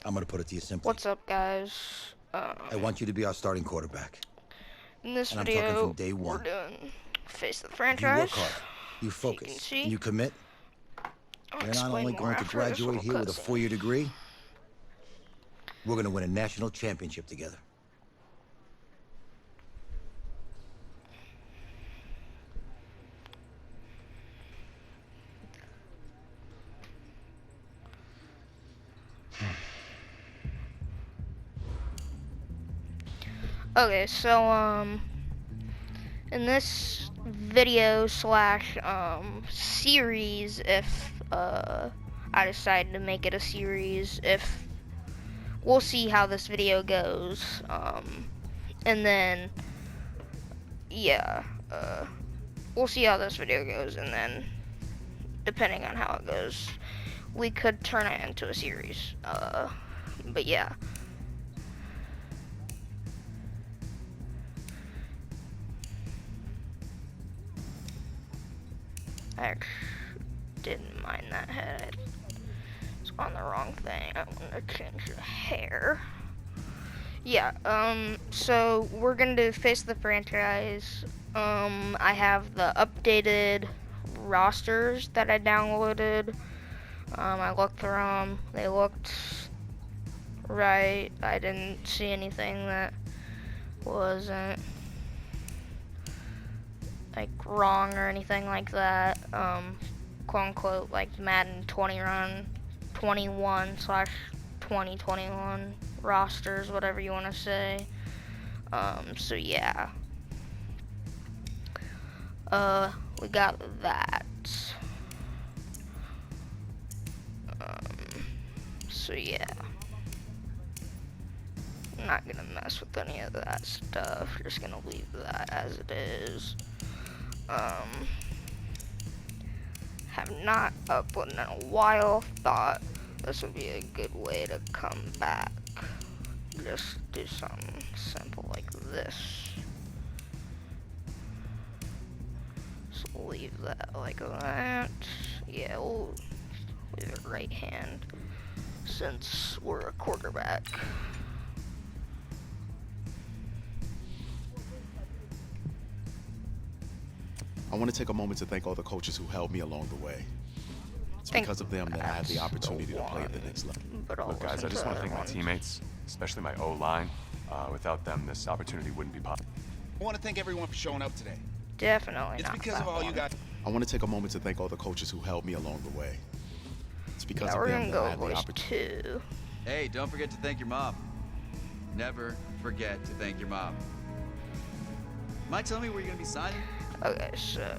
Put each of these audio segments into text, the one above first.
I'm gonna put it to you simply. What's up, guys? I want you to be our starting quarterback. In this And I'm talking video, from day one. we're doing Face the If you Franchise. work hard, you focus, and you commit, I'll you're not only explain more going to after this graduate little here with a cutscene. 4-year degree, we're gonna win a national championship together. Okay, so in this video slash series, if I decide to make it a series, if we'll see how this video goes, and then yeah, we'll see how this video goes, and then depending on how it goes, we could turn it into a series. But yeah. I didn't mind that head. It's on the wrong thing. I want to change the hair. Yeah, so we're gonna do Face the Franchise. I have the updated rosters that I downloaded. I looked through them. They looked right. I didn't see anything that wasn't like wrong or anything like that. Quote unquote, like Madden 21/2021 rosters, whatever you want to say. So yeah. We got that. So yeah. I'm not gonna mess with any of that stuff. Just gonna leave that as it is. Have not uploaded in a while. Thought this would be a good way to come back. Just do something simple like this. So leave that like that. Yeah, we'll leave it right hand since we're a quarterback. I want to take a moment to thank all the coaches who helped me along the way. It's because of them that I had the opportunity to play at the next level. Look, guys, I just want to thank my teammates, especially my O-line. Without them, this opportunity wouldn't be possible. I want to thank everyone for showing up today. Definitely It's not because that of all you one. guys. I want to take a moment to thank all the coaches who helped me along the way. It's because Yeah, of we're them gonna that I go had the voice opportunity. 2. Hey, don't forget to thank your mom. Never forget to thank your mom. Mind telling me where you're gonna be signing? Okay, so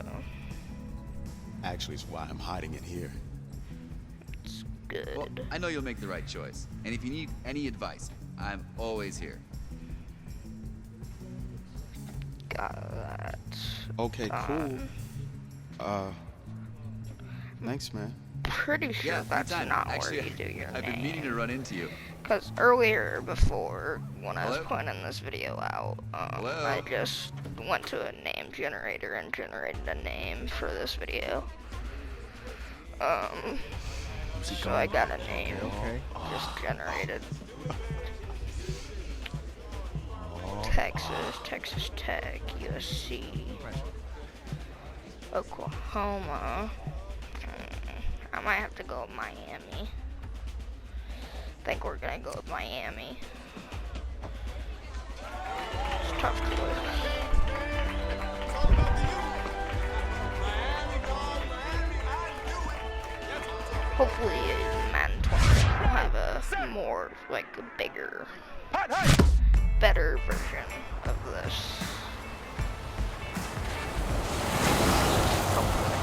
Actually, it's why I'm hiding it here. it's good. Well, I know you'll make the right choice. And if you need any advice, I'm always here. Got that. Okay, cool. Thanks, man. Pretty sure Yeah, that's anytime. not Actually, where you do your I've been meaning to name. run into you. Because earlier, before, when I was Hello? putting this video out, Hello? I just went to a name generator and generated a name for this video. So I got a name just generated. Texas Tech, USC, Oklahoma. I might have to go with Miami. I think we're gonna go with Miami. It's a tough choice. Hopefully, Madden 21 will have a more, like, a bigger, better version of this. Hopefully.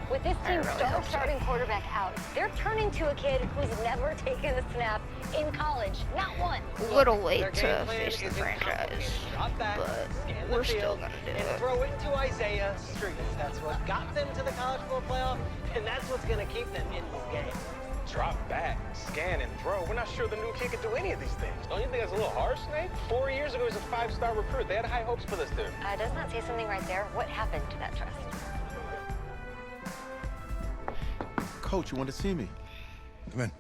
With this team's really hope so. starting quarterback out, they're turning to a kid who's never taken a snap in college. Not one. A little late to face the franchise, but we're still gonna do and it. throw it to Isaiah Streets. That's what got them to the college football playoff, and that's what's going to keep them in this game. Drop back, scan, and throw. We're not sure the new kid can do any of these things. Don't you think that's a little harsh, Nate? 4 years ago, he was a 5-star recruit. They had high hopes for this dude. Does not say something right there. What happened to that trust? Coach, you want to see me? Come in.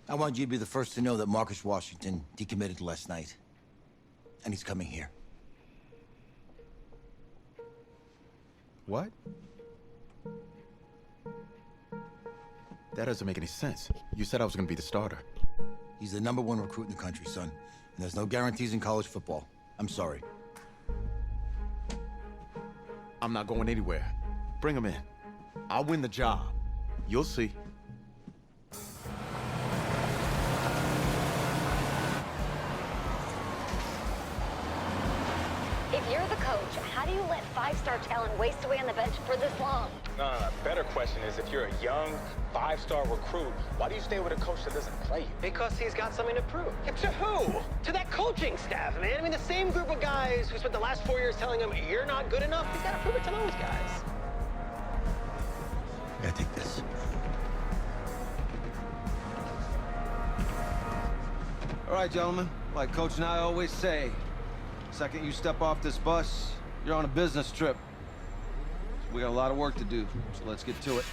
I want you to be the first to know that Marcus Washington decommitted last night. And he's coming here. What? That doesn't make any sense. You said I was going to be the starter. He's the #1 recruit in the country, son. And there's no guarantees in college football. I'm sorry. I'm not going anywhere. Bring him in. I'll win the job. You'll see. If you're the coach, how do you let five-star talent waste away on the bench for this long? No. Better question is, if you're a young, five-star recruit, why do you stay with a coach that doesn't play you? Because he's got something to prove. Yeah, to who? To that coaching staff, man. I mean, the same group of guys who spent the last 4 years telling him, you're not good enough, he's got to prove it to those guys. Yeah, take this. All right, gentlemen. Like Coach and I always say, second you step off this bus, you're on a business trip. So we got a lot of work to do, so let's get to it.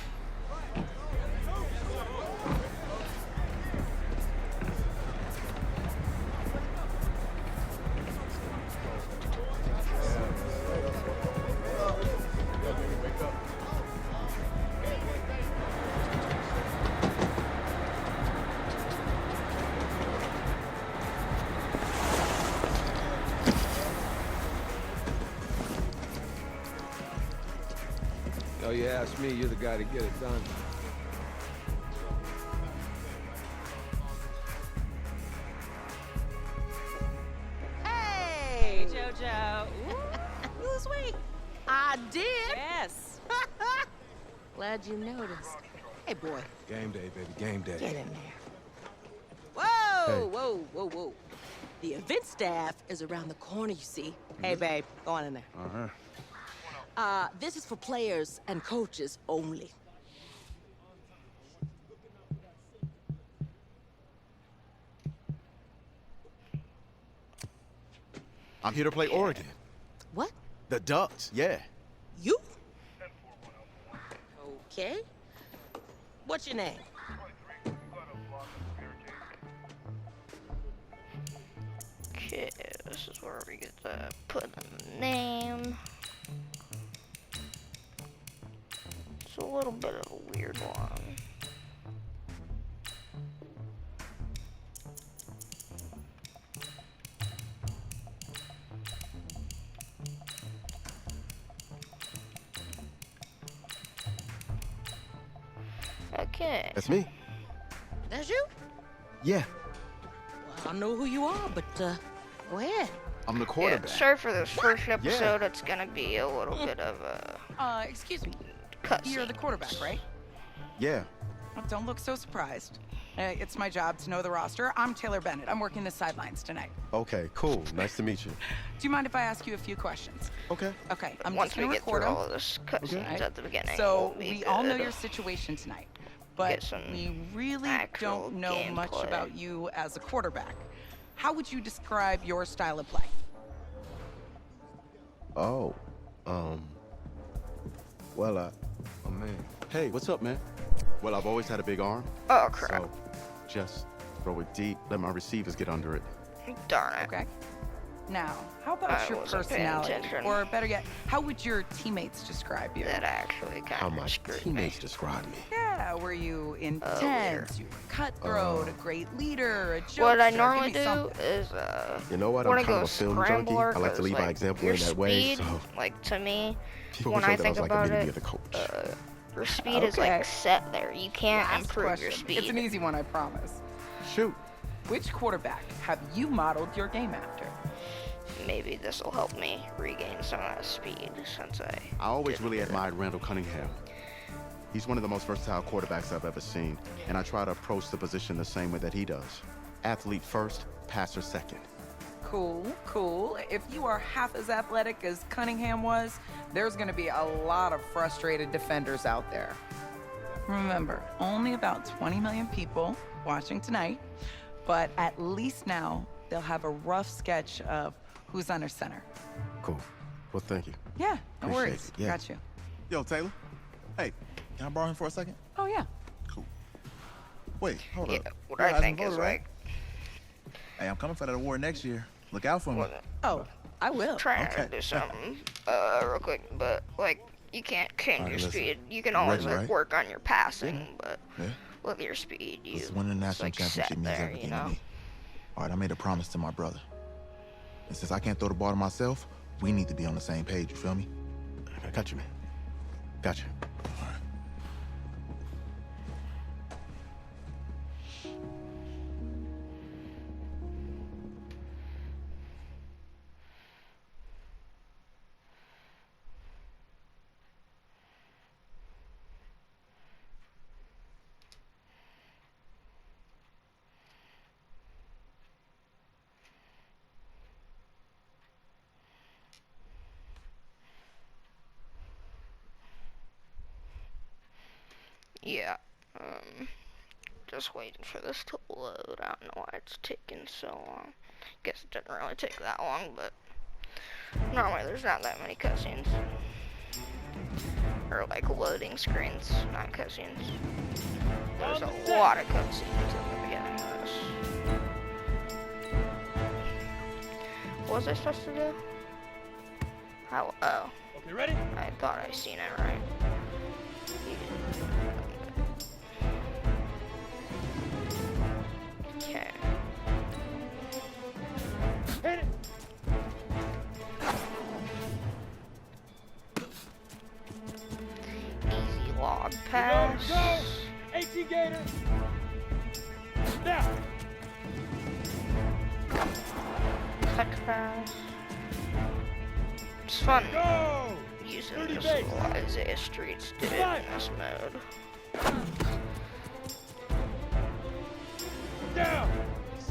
Oh, you ask me, you're the guy to get it done. Hey, JoJo. Ooh, lose weight. I did. Yes. Glad you noticed. Hey, boy. Game day, baby, game day. Get in there. Whoa, whoa. The event staff is around the corner, you see. Hey, babe, go on in there. Uh-huh. This is for players and coaches only. I'm here to play Oregon. What? The Ducks, yeah. You? Okay. What's your name? Okay, this is where we get to put in the name. It's a little bit of a weird one. Okay. That's me. That's you? Yeah, Well, I know who you are, but go ahead. I'm the Yeah, quarterback. sorry for this first episode. It's gonna be a little bit of a Excuse me. cutscene. You're the quarterback, right? Yeah. Well, don't look so surprised. It's my job to know the roster. I'm Taylor Bennett. I'm working the sidelines tonight. Okay, cool. Nice to meet you. Do you mind if I ask you a few questions? Okay. Okay, I'm Once just we gonna get record through them. all of this cutscenes Right. at the beginning, So we'll be we all know good. your situation tonight, but some we really actual don't know much gameplay. about you as a quarterback. How would you describe your style of play? Oh, well, oh man. Hey, what's up, man? Well, I've always had a big arm. Oh crap! So just throw it deep, let my receivers get under it. Darn it. Okay. Now, how about I your wasn't paying personality? attention. Or better yet, how would your teammates describe you? That actually kind How of my screwed teammates me. describe me. Yeah, were you intense? You were cutthroat, a great leader, a jokester? What I Give normally me do something. is You know what? when I'm I kind go of a film junkie. scrambler, I like to 'cause, lead by like, example your in that way. speed, So like to me, people when would say I that I think was like a about mini me it, of the coach. your speed is Okay. like set there. You can't Last improve your question. speed. It's an easy one, I promise. Shoot. Which quarterback have you modeled your game after? Maybe this will help me regain some of that speed since I always didn't really get it. admired Randall Cunningham. He's one of the most versatile quarterbacks I've ever seen, and I try to approach the position the same way that he does. Athlete first, passer second. Cool. If you are half as athletic as Cunningham was, there's going to be a lot of frustrated defenders out there. Remember, only about 20 million people watching tonight, but at least now they'll have a rough sketch of who's under center. Cool. Well, thank you. Yeah, no Appreciate worries. it, yeah. Got you. Yo, Taylor. Hey, Can I borrow him for a second? Oh, yeah. Cool. Wait, hold up. What You're I a think Heisman is voter, right? like, Hey, I'm coming for that award next year. Look out for me. Oh, I will. trying to do something real quick, but like you can't change Alright, your listen. speed. You can You always ready, like right? work on your passing, but Yeah. with your speed, you This winning the just, national like championship set means there, everything you know. to me. All right, I made a promise to my brother. And since I can't throw the ball to myself, we need to be on the same page, you feel me? I got you, man. Got you. All right. Yeah. Just waiting for this to load. I don't know why it's taking so long. Guess it didn't really take that long, but normally there's not that many cutscenes. Or like loading screens, not cutscenes. There's a lot of cutscenes in the beginning of this. What was I supposed to do? How? Oh. Okay, ready? I thought I seen it right. Okay. Hit it. Easy log pass. Go. 18 Gator. Now. Quick pass. It's fun Go. using 30 this base. little Isaiah Streets dude in this mode. Down.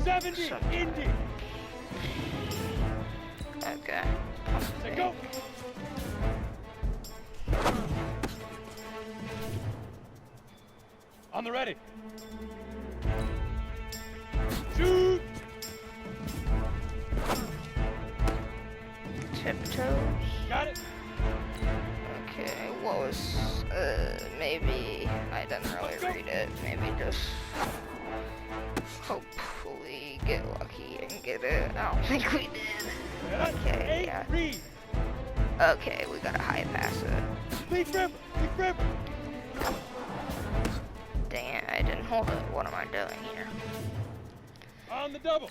70. Indy. Okay. Set go. On the ready. Shoot. Tiptoes. Got it. Okay, what was, maybe, I didn't really read it. Maybe just hopefully get lucky and get it. I don't think we did. Okay, yeah. Okay, we gotta high pass it. Big river. Big river. Dang it, I didn't hold it. What am I doing here? On the double.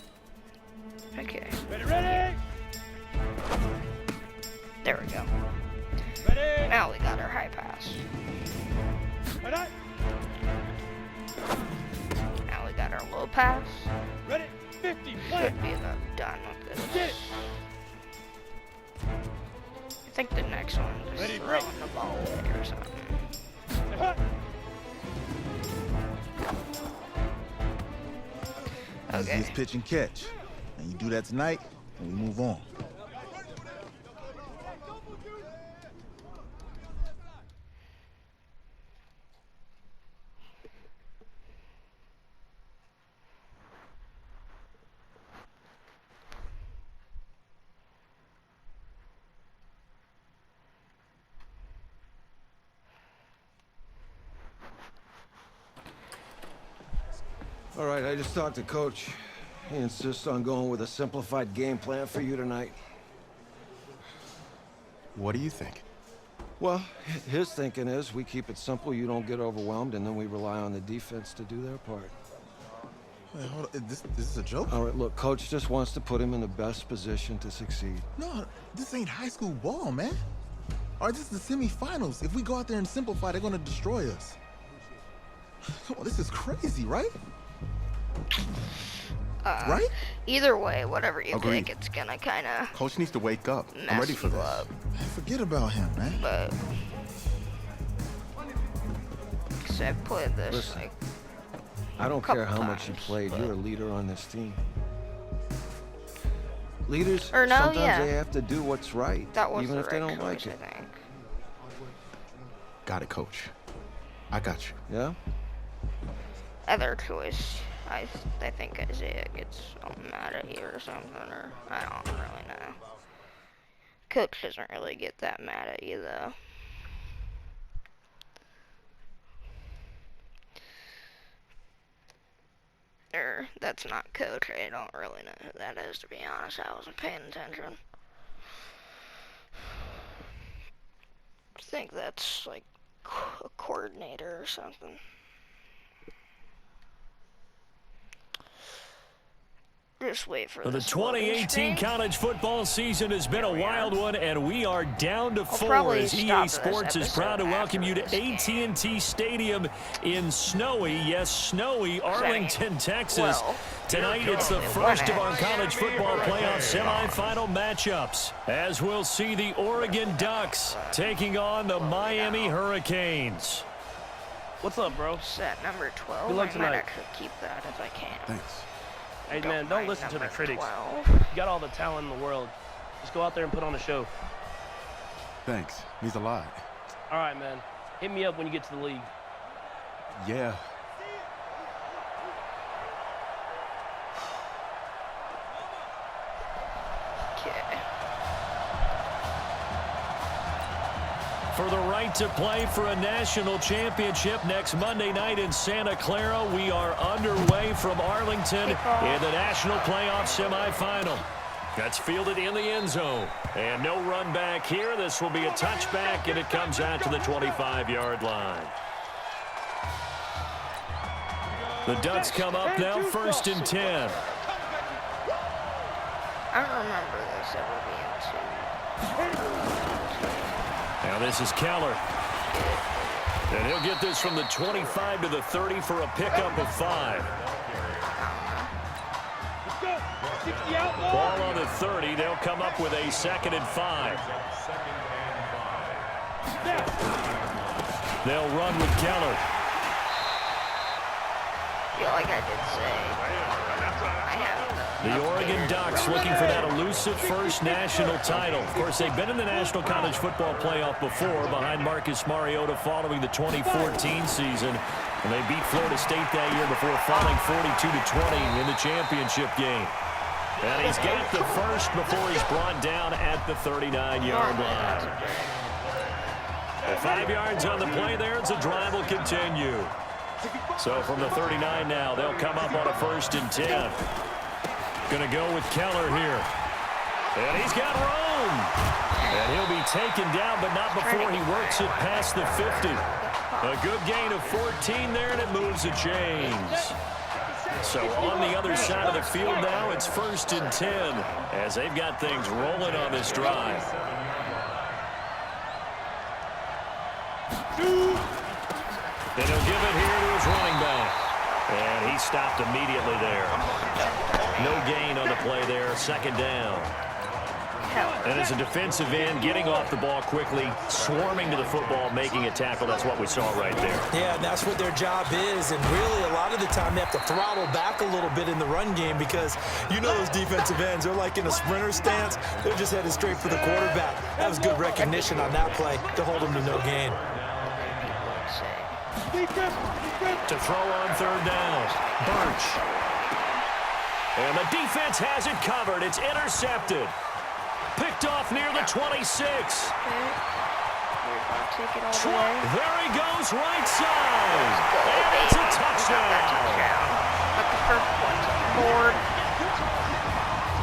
Okay. Ready, ready. There we go. Ready. Now we got our high pass. Ready. Now we got our low pass. Ready. 50. Play. Should be about done with this. Get it. I think the next one is Ready, throwing break. the ball away or something. Hut. Okay. Easiest pitch and catch. And you do that tonight, and we move on. All right, I just talked to Coach. He insists on going with a simplified game plan for you tonight. What do you think? Well, his thinking is we keep it simple, you don't get overwhelmed, and then we rely on the defense to do their part. Wait, hold on. This is a joke? All right, look, Coach just wants to put him in the best position to succeed. No, this ain't high school ball, man. All right, this is the semifinals. If we go out there and simplify, they're gonna destroy us. Come on, this is crazy, right? Right? Either way, whatever you Agreed. think, it's gonna kind of Coach needs to wake up. I'm mess ready for you this. up. Man, forget about him, man. But cause I played this Listen, like I don't couple care how much you times, played, but- you're a leader on this team. Leaders, Or no, sometimes yeah. they have to do what's right, that was even the if they right don't like choice, it. I think. Got it, Coach. I got you. Yeah? Other choice, I think Isaiah gets mad at you or something, or I don't really know. Coach doesn't really get that mad at you though. that's not Coach. I don't really know who that is, to be honest. I wasn't paying attention. I think that's like a coordinator or something. Just wait for the 2018 college football season has been a wild one, and we are down to 4 as EA Sports is proud to welcome you to AT&T Stadium in snowy, yes, snowy Arlington, Texas. Tonight, it's the first of our college football playoff semifinal matchups, as we'll see the Oregon Ducks taking on the Miami Hurricanes. What's up, bro? Set number 12. Good luck tonight. I might actually keep that if I can. Thanks. Hey, man, don't listen to the critics. 12. You got all the talent in the world. Just go out there and put on a show. Thanks. Means a lot. All right, man. Hit me up when you get to the league. Yeah. For the right to play for a national championship next Monday night in Santa Clara, we are underway from Arlington in the national playoff semifinal. That's fielded in the end zone. And no run back here. This will be a touchback, and it comes out to the 25-yard line. The Ducks come up now, 1st and 10. I don't remember this ever being 2. Now this is Keller. And he'll get this from the 25 to the 30 for a pickup of 5. Ball on the 30. They'll come up with a 2nd and 5. They'll run with Keller. Yeah, like I did say, The Oregon Ducks looking for that elusive first national title. Of course, they've been in the National College Football Playoff before behind Marcus Mariota following the 2014 season. And they beat Florida State that year before falling 42-20 in the championship game. And he's got the first before he's brought down at the 39-yard line. 5 yards on the play there as the drive will continue. So from the 39 now, they'll come up on a 1st and 10. Going to go with Keller here. And he's got room. And he'll be taken down, but not before he works it past the 50. A good gain of 14 there, and it moves the chains. So on the other side of the field now, it's 1st and 10 as they've got things rolling on this drive. Then he'll give it here to his running back. And he stopped immediately there. No gain on the play there. 2nd down. And as a defensive end, getting off the ball quickly, swarming to the football, making a tackle. That's what we saw right there. Yeah, and that's what their job is. And really, a lot of the time, they have to throttle back a little bit in the run game because you know those defensive ends, they're like in a sprinter stance. They're just headed straight for the quarterback. That was good recognition on that play to hold him to no gain. To throw on 3rd down. Birch. And the defense has it covered. It's intercepted. Picked off near the 26. Take it all the way. There he goes, right side. And it's a touchdown. But the first one's on the board.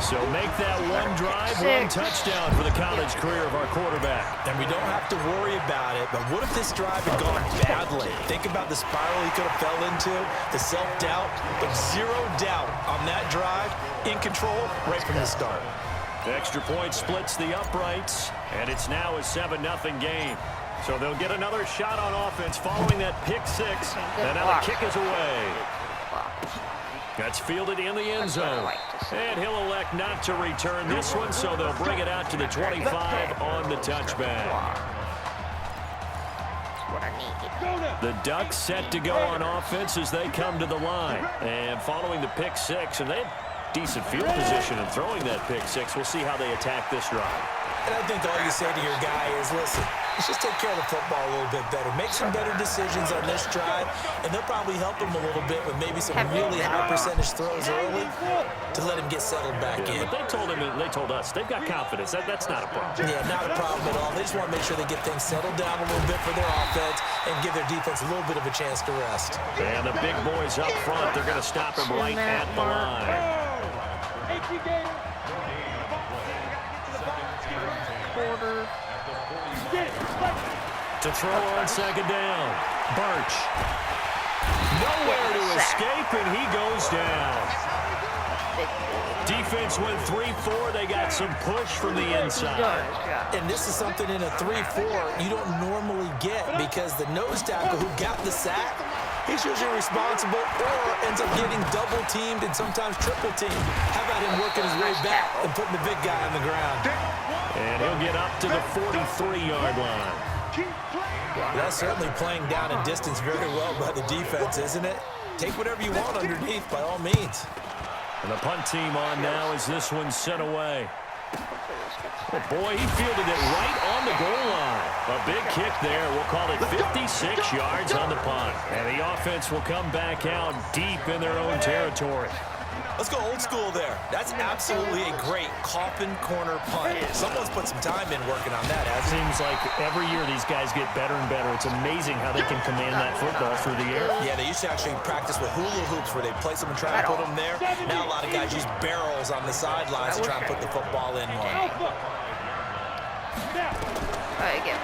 So make that one drive, 1 touchdown for the college career of our quarterback. And we don't have to worry about it, but what if this drive had gone badly? Think about the spiral he could have fell into, the self-doubt, but 0 doubt on that drive, in control right from the start. The extra point splits the uprights, and it's now a 7-0 game. So they'll get another shot on offense following that pick 6, and now the kick is away. That's fielded in the end zone. And he'll elect not to return this one, so they'll bring it out to the 25 on the touchback. The Ducks set to go on offense as they come to the line. And following the pick 6, and they had decent field position in throwing that pick 6. We'll see how they attack this drive. And I think all you say to your guy is, listen, let's just take care of the football a little bit better. Make some better decisions on this drive, and they'll probably help him a little bit with maybe some really high percentage throws early to let him get settled back in. But they told us they've got confidence. That's not a problem. Yeah, not a problem at all. They just want to make sure they get things settled down a little bit for their offense and give their defense a little bit of a chance to rest. And the big boys up front, they're going to stop him right at the line. Quarter. To throw on second down. Birch. Nowhere to escape, and he goes down. Defense went 3-4. They got some push from the inside. And this is something in a 3-4 you don't normally get because the nose tackle who got the sack, he's usually responsible or ends up getting double-teamed and sometimes triple-teamed. How about him working his way back and putting the big guy on the ground? And he'll get up to the 43-yard line. That's certainly playing down in distance very well by the defense, isn't it? Take whatever you want underneath, by all means. And the punt team on now as this one's sent away. Oh boy, he fielded it right on the goal line. A big kick there. We'll call it 56 yards on the punt. And the offense will come back out deep in their own territory. Let's go old school there. That's absolutely a great coffin corner punt. Someone's put some time in working on that. It seems like every year these guys get better and better. It's amazing how they can command that football through the air. Yeah, they used to actually practice with hula hoops where they place them and try to put them there. Now a lot of guys use barrels on the sidelines to try and put the football in more.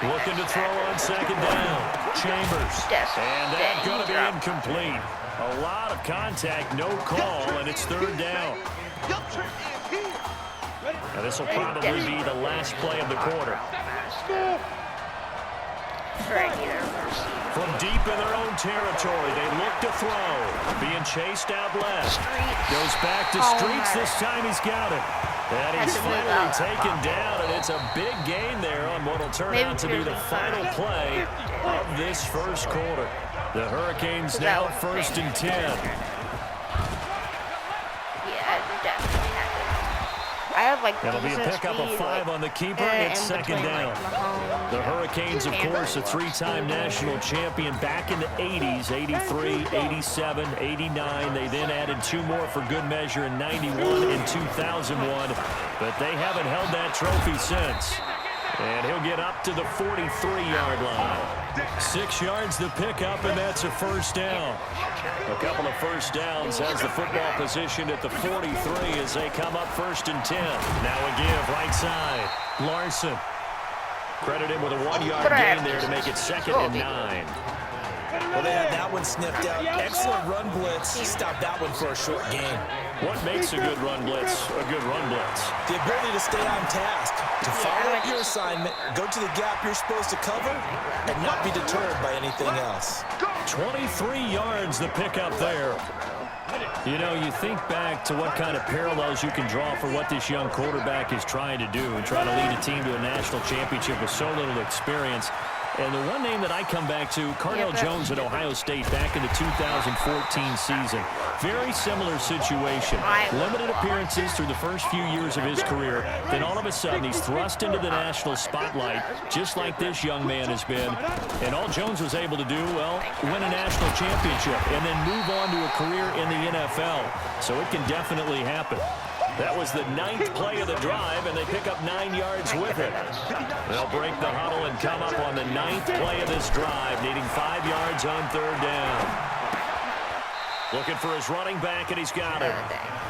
Looking to throw on second down. Chambers. And that's going to be incomplete. A lot of contact, no call, and it's third down. Now this will probably be the last play of the quarter. From deep in their own territory, they look to throw. Being chased out left. Goes back to Streets. This time he's got it. And he's finally taken down, and it's a big gain there on what will turn out to be the final play of this first quarter. The Hurricanes now first and 10. Yeah, definitely. I have like That'll be a pickup of 5 on the keeper. It's second down. The Hurricanes, of course, a 3-time national champion back in the 80s, 83, 87, 89. They then added 2 more for good measure in 91 and 2001. But they haven't held that trophy since. And he'll get up to the 43-yard line. 6 yards the pickup, and that's a first down. A couple of first downs has the football position at the 43 as they come up first and 10. Now a give right side. Larson. Credit him with a 1-yard gain there to make it second and 9. Well, they had that one sniffed out. Excellent run blitz. He stopped that one for a short gain. What makes a good run blitz a good run blitz? The ability to stay on task, to follow up your assignment, go to the gap you're supposed to cover, and not be deterred by anything else. 23 yards the pickup there. You know, you think back to what kind of parallels you can draw for what this young quarterback is trying to do and trying to lead a team to a national championship with so little experience. And the one name that I come back to, Cardell Jones at Ohio State back in the 2014 season. Very similar situation. Limited appearances through the first few years of his career. Then all of a sudden, he's thrust into the national spotlight, just like this young man has been. And all Jones was able to do, well, win a national championship and then move on to a career in the NFL. So it can definitely happen. That was the 9th play of the drive, and they pick up 9 yards with it. They'll break the huddle and come up on the 9th play of this drive, needing 5 yards on third down. Looking for his running back, and he's got it.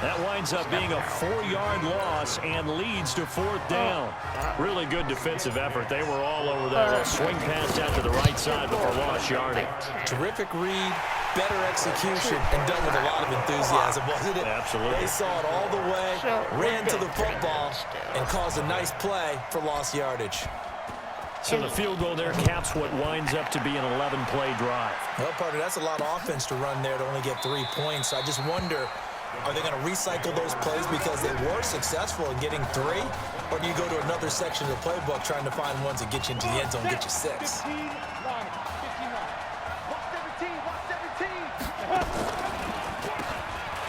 That winds up being a 4-yard loss and leads to 4th down. Really good defensive effort. They were all over that. A swing pass out to the right side before lost yardage. Terrific read, better execution, and done with a lot of enthusiasm, wasn't it? Absolutely. They saw it all the way, ran to the football, and caused a nice play for lost yardage. So the field goal there caps what winds up to be an 11-play drive. Well, partner, that's a lot of offense to run there to only get 3 points. I just wonder, are they going to recycle those plays because they were successful in getting 3? Or do you go to another section of the playbook trying to find ones that get you into the end zone and get you 6?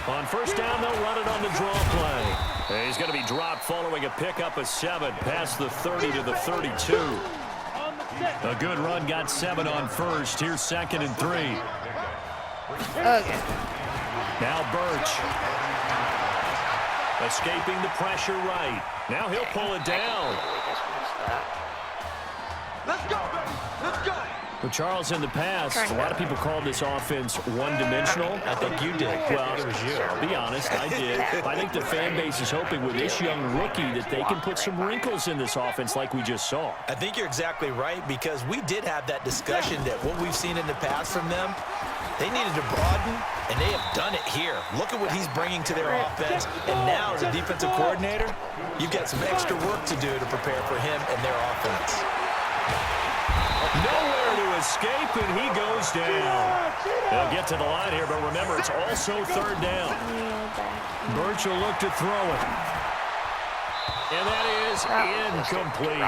On first down, they'll run it on the draw play. He's going to be dropped following a pickup of 7 past the 30 to the 32. A good run got 7 on first. Here's 2nd and 3. Okay. Now Birch. Escaping the pressure right. Now he'll pull it down. Let's go! Let's go! Well, Charles, in the past, a lot of people called this offense one-dimensional. I think you did. Well, it was you. I'll be honest, I did. I think the fan base is hoping with this young rookie that they can put some wrinkles in this offense like we just saw. I think you're exactly right, because we did have that discussion that what we've seen in the past from them, they needed to broaden, and they have done it here. Look at what he's bringing to their offense. And now, as a defensive coordinator, you've got some extra work to do to prepare for him and their offense. Nowhere to escape, and he goes down. They'll get to the line here, but remember, it's also 3rd down. Birch will look to throw it. And that is incomplete.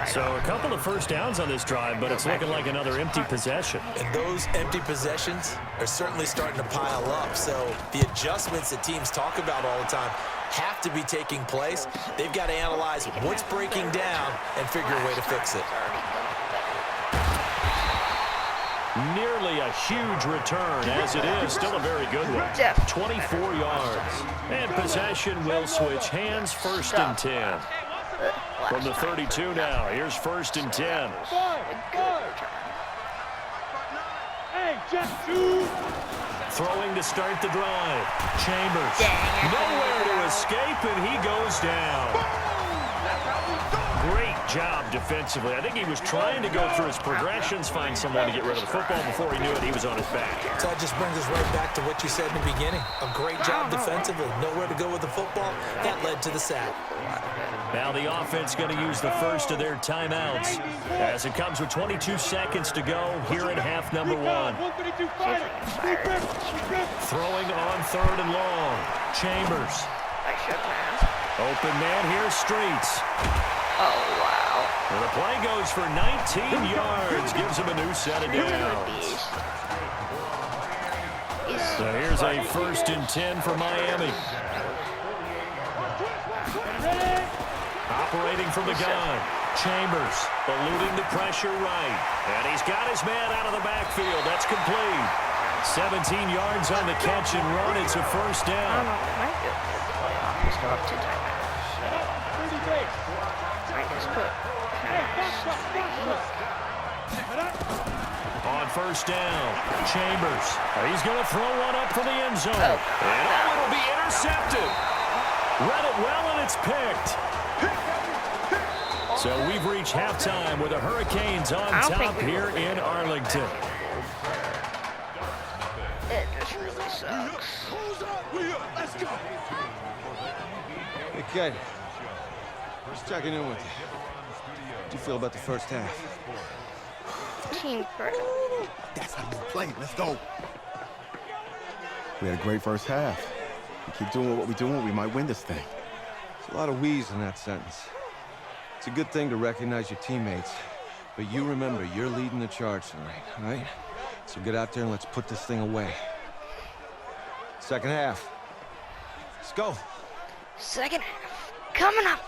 So a couple of first downs on this drive, but it's looking like another empty possession. And those empty possessions are certainly starting to pile up. So the adjustments that teams talk about all the time have to be taking place. They've got to analyze what's breaking down and figure a way to fix it. Nearly a huge return, as it is. Still a very good one. 24 yards. And possession will switch hands. 1st and 10. From the 32 now. Here's 1st and 10. Throwing to start the drive. Chambers. Nowhere to escape, and he goes down. Great job defensively. I think he was trying to go through his progressions, find someone to get rid of the football. Before he knew it, he was on his back. So that just brings us right back to what you said in the beginning. A great job defensively. Nowhere to go with the football. That led to the sack. Now the offense going to use the first of their timeouts as it comes with 22 seconds to go here in half number 1. Throwing on 3rd and long. Chambers. Open man here, Streets. Oh, wow. And the play goes for 19 yards. Gives him a new set of downs. So here's a 1st and 10 for Miami. Operating from the gun. Chambers eluding the pressure right. And he's got his man out of the backfield. That's complete. 17 yards on the catch and run. It's a 1st down. On 1st down, Chambers. He's going to throw one up for the end zone. And it'll be intercepted. Read it well, and it's picked. So we've reached halftime with the Hurricanes on top here in Arlington. It just really sucks. Hey, kid. Just checking in with you. How do you feel about the first half? Team credit. That's how you play. Let's go. We had a great first half. We keep doing what we're doing, we might win this thing. There's a lot of we's in that sentence. It's a good thing to recognize your teammates, but you remember, you're leading the charge tonight, all right? So get out there and let's put this thing away. Second half. Let's go. Second half. Coming up.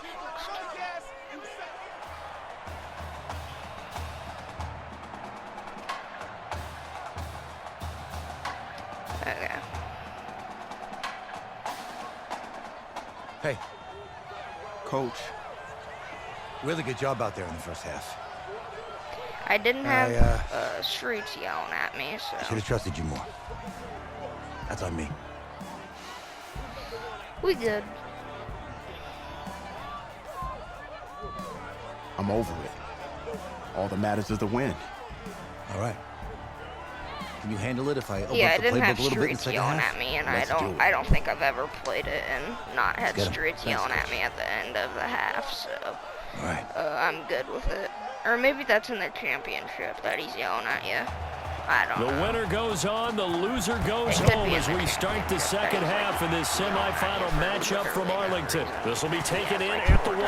Okay. Hey. Coach. Really good job out there in the first half. I didn't have Streets yelling at me, so. I should have trusted you more. That's on me. We good. I'm over it. All that matters is the win. All right. Can you handle it if I open Yeah, I up the didn't playbook have a little bit in the Streets second yelling half? at me, and Let's I don't think I've ever played it and not had Get 'em. Streets yelling at me at the end of the half, so. All right. I'm good with it. Or maybe that's in the championship that he's yelling at you. I don't know. The winner goes on, the loser goes home as we start the second half in this semifinal matchup from Arlington. This will be taken in at the 1.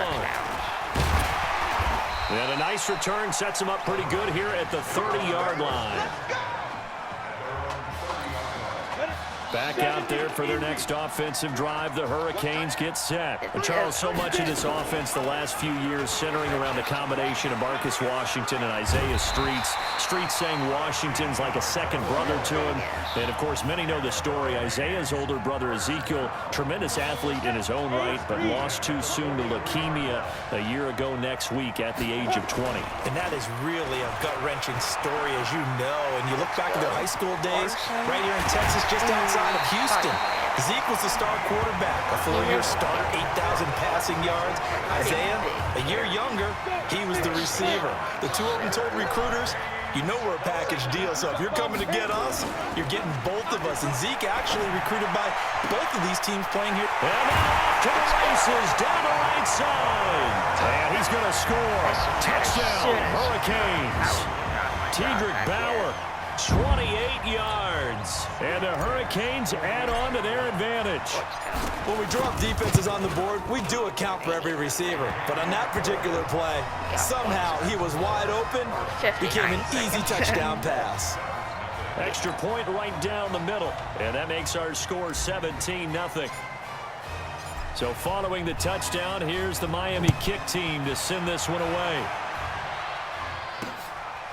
And a nice return sets him up pretty good here at the 30-yard line. Back out there for their next offensive drive. The Hurricanes get set. And Charles, so much of this offense the last few years centering around the combination of Marcus Washington and Isaiah Streets. Streets saying Washington's like a second brother to him. And, of course, many know the story. Isaiah's older brother, Ezekiel, tremendous athlete in his own right, but lost too soon to leukemia a year ago next week at the age of 20. And that is really a gut-wrenching story, as you know. And you look back at their high school days, right here in Texas, just outside of Houston. Zeke was the star quarterback, a full-year starter, 8,000 passing yards. Isaiah, a year younger, he was the receiver. The two of them told recruiters, you know we're a package deal, so if you're coming to get us, you're getting both of us. And Zeke actually recruited by both of these teams playing here. And off to the races, down the right side. And he's going to score. Touchdown, Hurricanes. Tedrick Bauer, 28 yards. And the Hurricanes add on to their advantage. When we drop defenses on the board, we do account for every receiver. But on that particular play, somehow he was wide open, became an easy touchdown pass. Extra point right down the middle. And that makes our score 17-0. So following the touchdown, here's the Miami kick team to send this one away.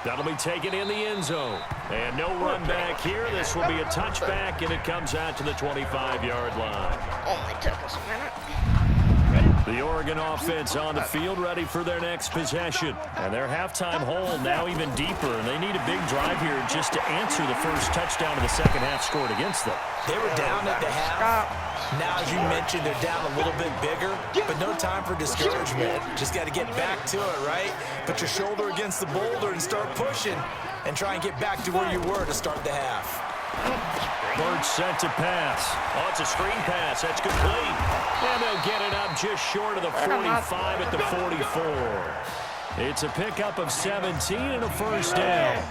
That'll be taken in the end zone. And no run back here. This will be a touchback, and it comes out to the 25-yard line. Only took us a minute. The Oregon offense on the field, ready for their next possession. And their halftime hole now even deeper, and they need a big drive here just to answer the first touchdown of the second half scored against them. They were down at the half. Now, as you mentioned, they're down a little bit bigger, but no time for discouragement. Just got to get back to it, right? Put your shoulder against the boulder and start pushing and try and get back to where you were to start the half. Birch sent to pass. Oh, it's a screen pass. That's complete. And they'll get it up just short of the 45 at the 44. It's a pickup of 17 and a first down.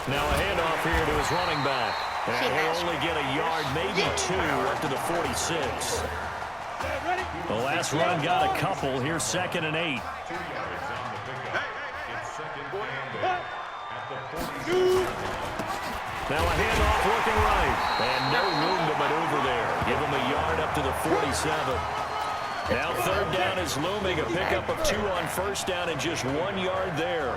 Now a handoff here to his running back. And he'll only get a yard, maybe two, up to the 46. The last run got a couple. Here's 2nd and 8. Now a handoff looking right. And no room to maneuver there. Give him a yard up to the 47. Now 3rd down is looming. A pickup of 2 on 1st down and just 1 yard there.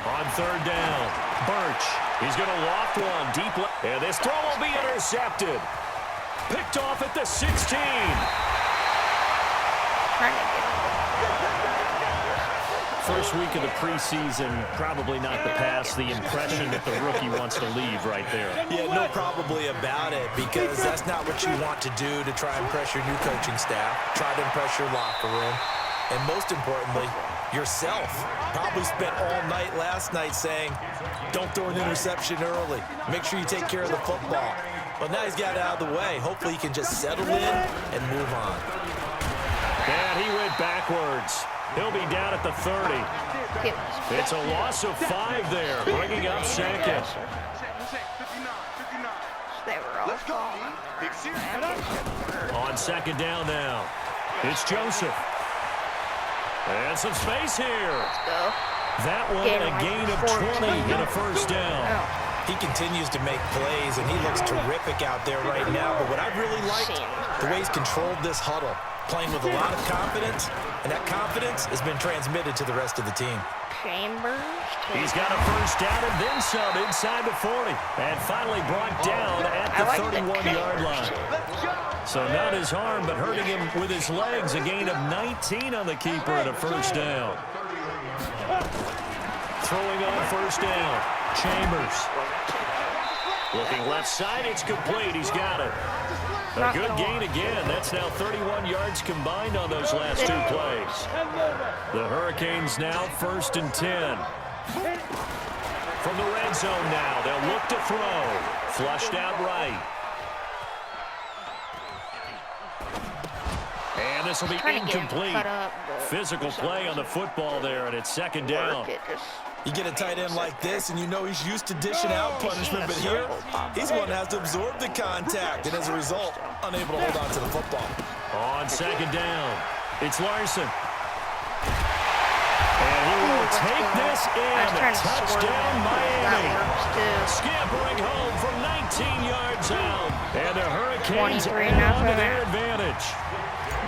On 3rd down, Birch. He's going to loft one deep left. And this throw will be intercepted. Picked off at the 16. First week of the preseason, probably not the pass, the impression that the rookie wants to leave right there. Yeah, no probably about it, because that's not what you want to do to try and impress your new coaching staff, try to impress your locker room, and most importantly, yourself. Probably spent all night last night saying, don't throw an interception early. Make sure you take care of the football. But now he's got it out of the way. Hopefully he can just settle in and move on. And he went backwards. He'll be down at the 30. It's a loss of 5 there, bringing up 2nd. They were all On 2nd down now, it's Joseph. And some space here. Let's go. That one a gain of 20 and a first down. He continues to make plays, and he looks terrific out there right now. But what I really liked, the way he's controlled this huddle, playing with a lot of confidence, and that confidence has been transmitted to the rest of the team. Chambers. He's got a first down and then some inside the 40. And finally brought down at the 31-yard line. So not his arm, but hurting him with his legs. A gain of 19 on the keeper and a first down. Throwing on first down. Chambers. Looking left side, it's complete. He's got it. A good gain again. That's now 31 yards combined on those last 2 plays. The Hurricanes now 1st and 10. From the red zone now, they'll look to throw. Flushed out right. And this will be incomplete. Physical play on the football there, and it's 2nd down. You get a tight end like this, and you know he's used to dishing out punishment, but here, he's one that has to absorb the contact, and as a result, unable to hold on to the football. On 2nd down, it's Larson. will take this in. Touchdown, Miami. Scampering home from 19 yards out. And the Hurricanes add on to their advantage.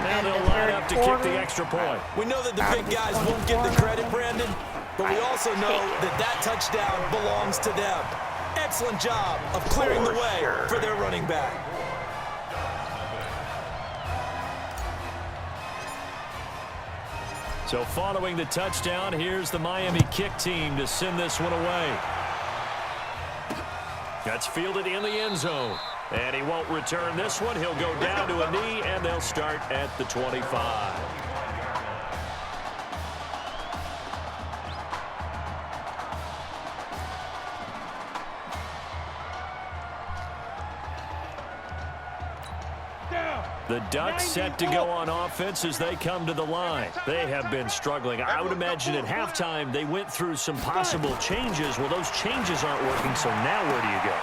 Now they'll line up to kick the extra point. We know that the big guys won't get the credit, Brandon, but we also know that that touchdown belongs to them. Excellent job of clearing the way for their running back. So following the touchdown, here's the Miami kick team to send this one away. That's fielded in the end zone. And he won't return this one. He'll go down to a knee, and they'll start at the 25. The Ducks set to go on offense as they come to the line. They have been struggling. I would imagine at halftime they went through some possible changes. Well, those changes aren't working, so now where do you go?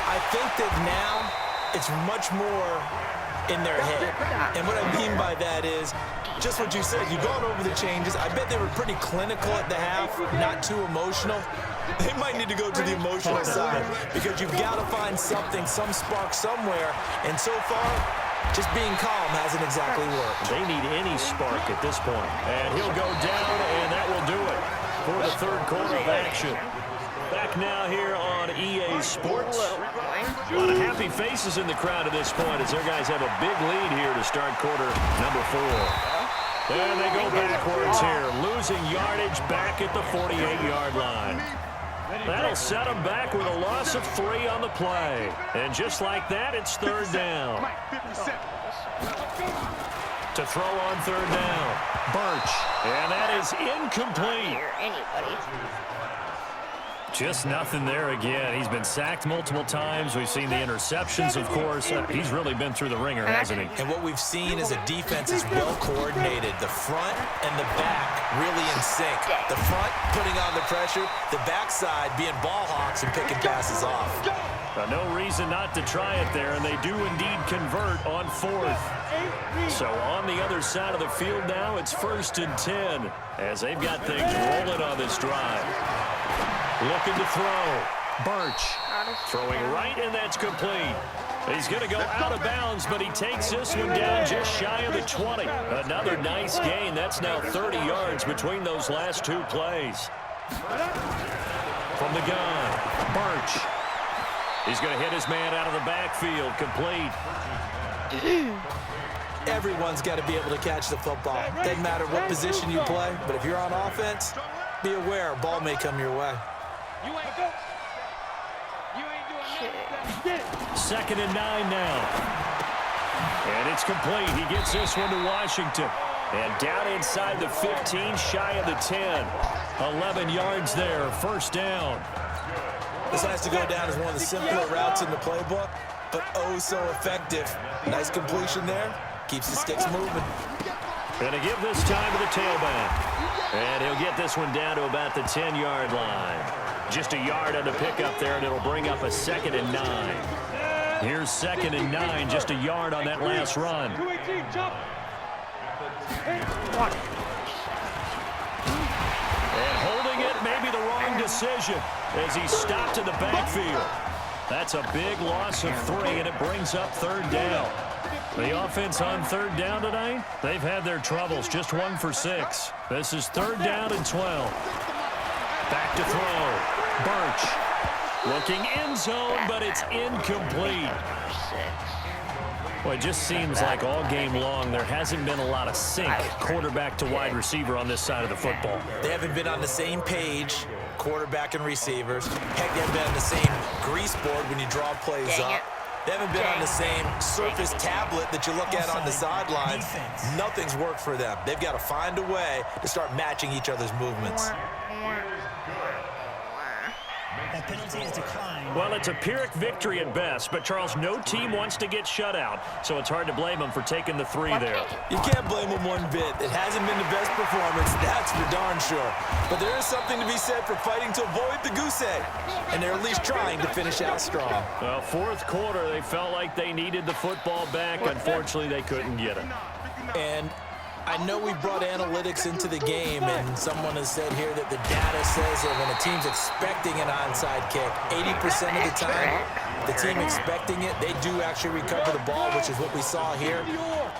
I think that now it's much more in their head. And what I mean by that is just what you said. You've gone over the changes. I bet they were pretty clinical at the half, not too emotional. They might need to go to the emotional side because you've got to find something, some spark somewhere. And so far, just being calm hasn't exactly worked. They need any spark at this point. And he'll go down, and that will do it for the third quarter of action. Back now here on EA Sports. A lot of happy faces in the crowd at this point as their guys have a big lead here to start quarter number 4. And they go backwards here, losing yardage back at the 48-yard line. That'll set them back with a loss of 3 on the play. And just like that, it's third down. To throw on third down, Birch. And that is incomplete. Just nothing there again. He's been sacked multiple times. We've seen the interceptions, of course. He's really been through the ringer, hasn't he? And what we've seen is a defense is well coordinated. The front and the back really in sync. The front putting on the pressure, the backside being ball hawks and picking passes off. No reason not to try it there, and they do indeed convert on 4th. So on the other side of the field now, it's 1st and 10 as they've got things rolling on this drive. Looking to throw. Birch throwing right, and that's complete. He's going to go out of bounds, but he takes this one down just shy of the 20. Another nice gain. That's now 30 yards between those last 2 plays. From the gun, Birch. He's going to hit his man out of the backfield. Complete. Everyone's got to be able to catch the football. Doesn't matter what position you play, but if you're on offense, be aware a ball may come your way. Second and 9 now. And it's complete. He gets this one to Washington. And down inside the 15, shy of the 10. 11 yards there, first down. This has to go down as one of the simpler routes in the playbook, but oh so effective. Nice completion there. Keeps the sticks moving. Going to give this time to the tailback. And he'll get this one down to about the 10-yard line. Just a yard on the pickup there, and it'll bring up a 2nd and 9. Here's 2nd and 9, just a yard on that last run. And holding it, maybe the wrong decision as he stopped in the backfield. That's a big loss of 3, and it brings up third down. The offense on third down tonight, they've had their troubles, just 1 for 6. This is third down and 12. Back to throw. Birch looking end zone, but it's incomplete. Well, it just seems like all game long there hasn't been a lot of sync quarterback to wide receiver on this side of the football. They haven't been on the same page, quarterback and receivers. Heck, they haven't been on the same grease board when you draw plays up. They haven't been on the same surface tablet that you look at on the sidelines. Nothing's worked for them. They've got to find a way to start matching each other's movements. That penalty is declined. Well, it's a Pyrrhic victory at best, but Charles, no team wants to get shut out, so it's hard to blame them for taking the 3 there. You can't blame them one bit. It hasn't been the best performance, that's for darn sure. But there is something to be said for fighting to avoid the goose egg, and they're at least trying to finish out strong. Well, 4th quarter, they felt like they needed the football back. Unfortunately, they couldn't get it. And I know we brought analytics into the game, and someone has said here that the data says that when a team's expecting an onside kick, 80% of the time, the team expecting it, they do actually recover the ball, which is what we saw here.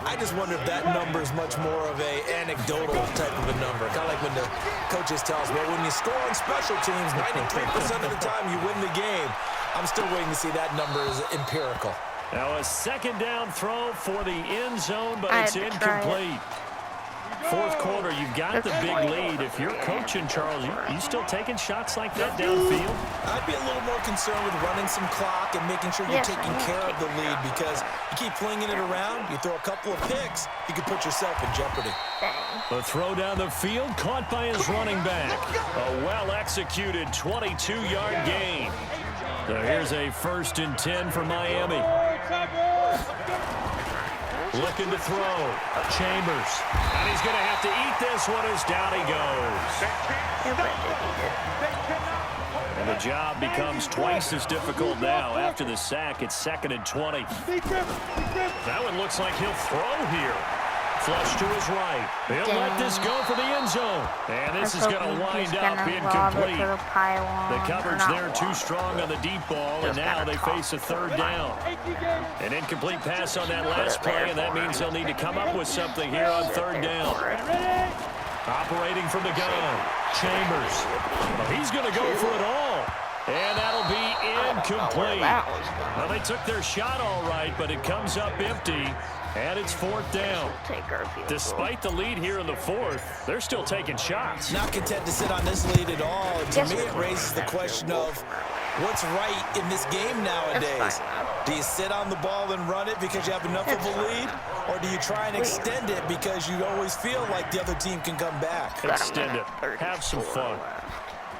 I just wonder if that number is much more of a anecdotal type of a number. Kind of like when the coaches tell us, well, when you score on special teams, 93% of the time you win the game. I'm still waiting to see that number is empirical. Now a second down throw for the end zone, but it's incomplete. Fourth quarter, you've got the big lead. If you're coaching, Charles, you still taking shots like that downfield? I'd be a little more concerned with running some clock and making sure you're taking care of the lead, because you keep flinging it around, you throw a couple of picks, you could put yourself in jeopardy. The throw down the field, caught by his running back. A well-executed 22-yard gain. So here's a 1st and 10 for Miami. Looking to throw. Chambers. And he's going to have to eat this one as down he goes. And the job becomes twice as difficult now. After the sack, it's 2nd and 20. That one looks like he'll throw here. Flush to his right. He'll let this go for the end zone. And this is going to wind up incomplete. The coverage there too strong on the deep ball, and now they face a 3rd down. An incomplete pass on that last play, and that means they'll need to come up with something here on 3rd down. Operating from the gun, Chambers. Well, he's going to go for it all. And that'll be incomplete. Well, they took their shot all right, but it comes up empty. And it's 4th down. Despite the lead here in the 4th, they're still taking shots. Not content to sit on this lead at all. To me, it raises the question of what's right in this game nowadays. Do you sit on the ball and run it because you have enough of a lead? Or do you try and extend it because you always feel like the other team can come back? Extend it. Have some fun.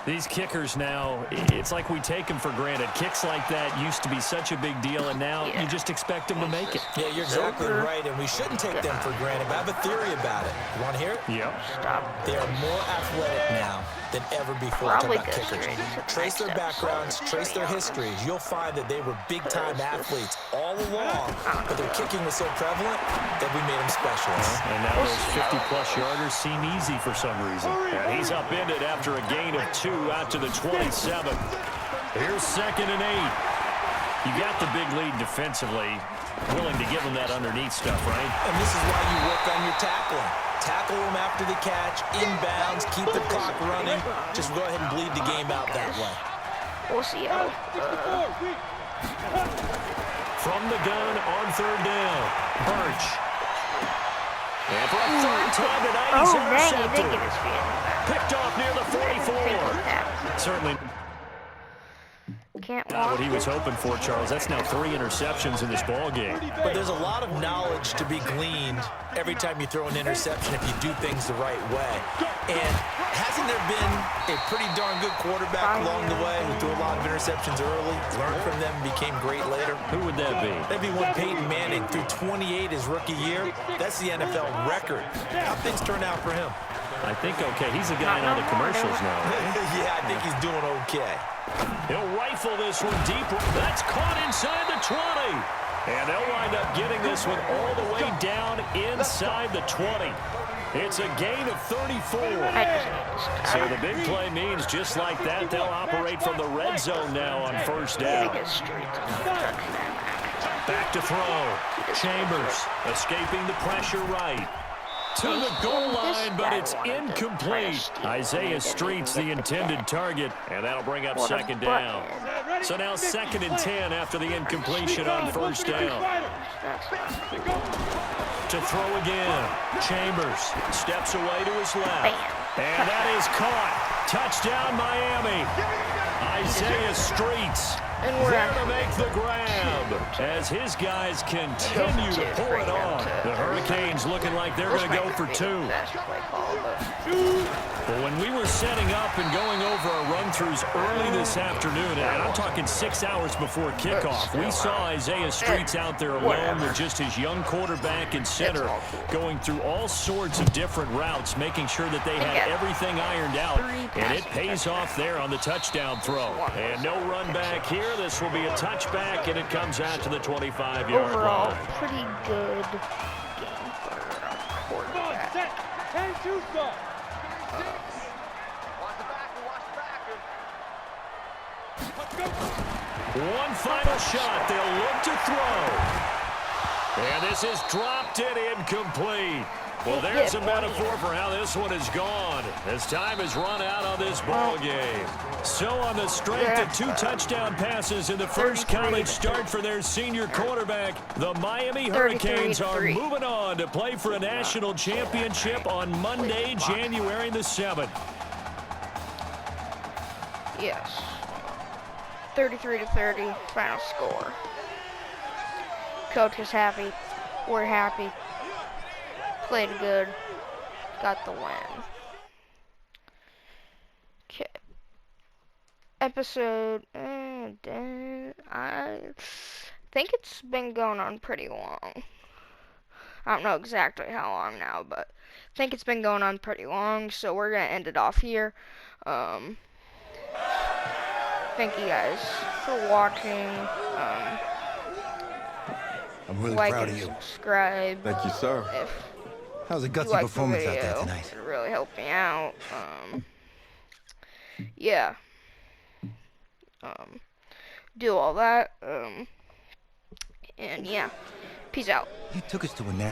These kickers now, it's like we take them for granted. Kicks like that used to be such a big deal, and now you just expect them to make it. Yeah, you're exactly right, and we shouldn't take them for granted. But I have a theory about it. You want to hear it? Yep. They are more athletic now than ever before. Talk about kickers. Trace their backgrounds, trace their histories. You'll find that they were big-time athletes all along, but their kicking was so prevalent that we made them specialists. And now those 50-plus yarders seem easy for some reason. And he's upended after a gain of 2 out to the 27. Here's 2nd and 8. You got the big lead defensively. Willing to give them that underneath stuff, right? And this is why you work on your tackling. Tackle them after the catch, inbounds, keep the clock running. Just go ahead and bleed the game out that way. We'll see how. From the gun on 3rd down, Birch. And for a 3rd time tonight, he's intercepted. Picked off near the 44. Certainly not what he was hoping for, Charles. That's now 3 interceptions in this ball game. But there's a lot of knowledge to be gleaned every time you throw an interception if you do things the right way. And hasn't there been a pretty darn good quarterback along the way who threw a lot of interceptions early, learned from them, became great later? Who would that be? That'd be one Peyton Manning, threw 28 his rookie year. That's the NFL record. How things turn out for him? I think okay. He's a guy in all the commercials now. Yeah, I think he's doing okay. He'll rifle this one deep. That's caught inside the 20. And they'll wind up getting this one all the way down inside the 20. It's a gain of 34. So the big play means just like that, they'll operate from the red zone now on 1st down. Back to throw. Chambers escaping the pressure right. To the goal line, but it's incomplete. Isaiah Street's the intended target, and that'll bring up 2nd down. So now 2nd and 10 after the incompletion on 1st down. To throw again. Chambers steps away to his left. And that is caught. Touchdown, Miami. Isaiah Street's there to make the grab as his guys continue to pull it off. The Hurricanes looking like they're going to go for 2. Well, when we were setting up and going over our run-throughs early this afternoon, and I'm talking 6 hours before kickoff, we saw Isaiah Street's out there alone with just his young quarterback and center going through all sorts of different routes, making sure that they had everything ironed out, and it pays off there on the touchdown throw. And no run back here. This will be a touchback, and it comes out to the 25-yard line. Overall, pretty good game for a quarterback. One final shot. They'll look to throw. And this is dropped and incomplete. Well, there's a metaphor for how this one has gone, as time has run out on this ball game. So on the strength of 2 touchdown passes in the first college start for their senior quarterback, the Miami Hurricanes are moving on to play for a national championship on Monday, January the 7th. Yes. 33-30, final score. Coach is happy. We're happy. Played good. Got the win. Okay. Episode. I think it's been going on pretty long. I don't know exactly how long now, but I think it's been going on pretty long, so we're gonna end it off here. Thank you guys for watching. I'm really like proud and of you. Subscribe. Thank you, sir. That was a If gutsy you like performance the out there video, tonight. it really helped me out. Yeah. Do all that. And yeah. Peace out. You took us to a national